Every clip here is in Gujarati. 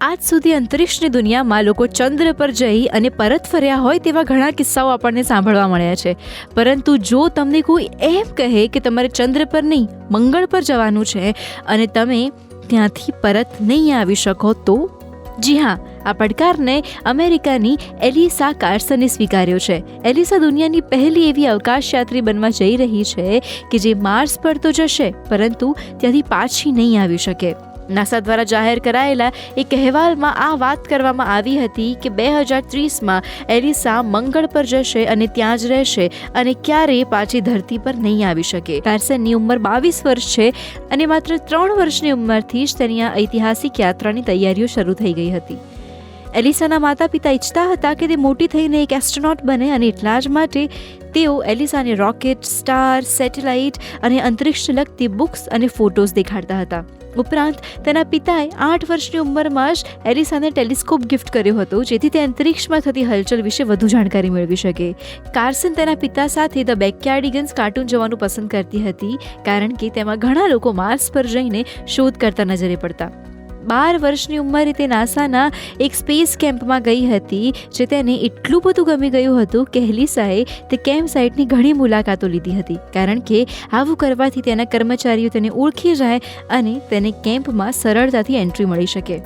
આજ સુધી અંતરિક્ષની દુનિયામાં લોકો ચંદ્ર પર જઈ અને પરત ફર્યા હોય તેવા ઘણા કિસ્સાઓ આપણને સાંભળવા મળ્યા છે. પરંતુ જો તમને કોઈ એમ કહે કે તમારે ચંદ્ર પર નહીં મંગળ પર જવાનું છે અને તમે ત્યાંથી પરત નહીં આવી શકો તો જી હા, આ પડકારને અમેરિકાની એલિસા કાર્સને સ્વીકાર્યો છે. એલિસા દુનિયાની પહેલી એવી અવકાશયાત્રી બનવા જઈ રહી છે કે જે માર્સ પર તો જશે પરંતુ ત્યાંથી પાછી નહીં આવી શકે. નાસા દ્વારા જાહેર કરાયેલા એક અહેવાલમાં આ વાત કરવામાં આવી હતી કે 2030માં એલિસા મંગળ પર જશે અને ત્યાં જ રહેશે અને ક્યારેય પાછી ધરતી પર નહીં આવી શકે. કાર્સનની ઉંમર 22 વર્ષ છે અને માત્ર 3 વર્ષની ઉંમરથી જ તેની આ ઐતિહાસિક યાત્રાની તૈયારીઓ શરૂ થઈ ગઈ હતી. એલિસાના માતા પિતા ઈચ્છતા હતા કે તે મોટી થઈને એક એસ્ટ્રોનોટ બને અને એટલા જ માટે તેઓ એલિસાને રોકેટ, સ્ટાર, સેટેલાઇટ અને અંતરિક્ષને લગતી બુક્સ અને ફોટોઝ દેખાડતા હતા. ઉપરાંત તેના પિતાએ 8 વર્ષની ઉંમરમાં જ એલિસાને ટેલિસ્કોપ ગિફ્ટ કર્યો હતો જેથી તે અંતરિક્ષમાં થતી હલચલ વિશે વધુ જાણકારી મેળવી શકે. કાર્સન તેના પિતા સાથે ધ બેકયાર્ડિગન્સ કાર્ટૂન જોવાનું પસંદ કરતી હતી કારણ કે તેમાં ઘણા લોકો માર્સ પર જઈને શોધ કરતા નજરે પડતા. 12 વર્ષની ઉંમરે તે નાસાના એક સ્પેસ કેમ્પમાં ગઈ હતી જે તેને એટલું બધું ગમી ગયું હતું કે એલિસાએ તે કેમ્પ સાઇટની ઘણી મુલાકાતો લીધી હતી કારણ કે આવું કરવાથી તેના કર્મચારીઓ તેને ઓળખી જાય અને તેને કેમ્પમાં સરળતાથી એન્ટ્રી મળી શકે.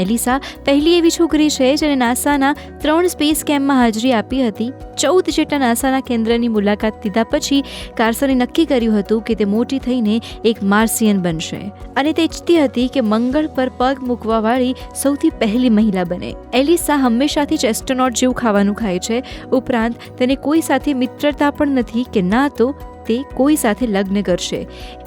એલિસા પહેલી એવી છોકરી છે જેને નાસાના 3 સ્પેસ કેમ્પમાં હાજરી આપી હતી. 14 જેટલા નાસાના કેન્દ્રની મુલાકાત લીધા પછી કાર્સને નક્કી કર્યું હતું કે તે મોટી થઈને એક માર્સિયન બનશે અને તે ઈચ્છતી હતી કે મંગળ પર પગ મૂકવાવાળી સૌથી પહેલી મહિલા બને. એલિસા હંમેશાથી જ એસ્ટ્રોનોટ જેવું ખાવાનું ખાય છે. ઉપરાંત તેને કોઈ સાથે મિત્રતા પણ નથી કે ના તો તે કોઈ સાથે લગ્ન કરશે.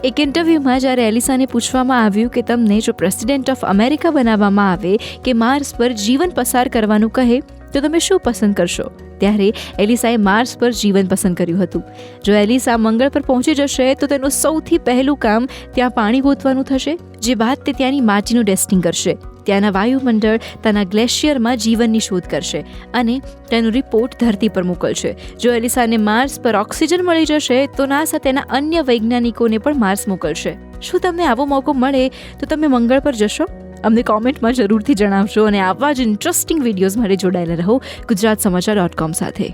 એક ઇન્ટરવ્યૂમાં જ્યારે એલિસાને પૂછવામાં આવ્યું કે તમને જો પ્રેસિડેન્ટ ઓફ અમેરિકા બનાવવામાં આવે કે માર્સ પર જીવન પસાર કરવાનું કહે તો તમે શું પસંદ કરશો, ત્યારે એલિસાએ માર્સ પર જીવન પસંદ કર્યું હતું. જો એલિસા મંગળ પર પહોંચી જશે તો તેનું સૌથી પહેલું કામ ત્યાં પાણી ગોતવાનું થશે, જે બાદ તે ત્યાંની માટીનું ટેસ્ટિંગ કરશે. ત્યાંના વાયુમંડળ તેના ગ્લેશિયરમાં જીવનની શોધ કરશે અને તેનો રિપોર્ટ ધરતી પર મોકલશે. જો એલિસાને માર્સ પર ઓક્સિજન મળી જશે તો નાસા તેના અન્ય વૈજ્ઞાનિકોને પણ માર્સ મોકલશે. શું તમને આવો મોકો મળે તો તમે મંગળ પર જશો? અમને કોમેન્ટમાં જરૂરથી જણાવશો અને આવા જ ઇન્ટરેસ્ટિંગ વિડીયોઝ માટે જોડાયેલા રહો ગુજરાતસમાચાર.com સાથે.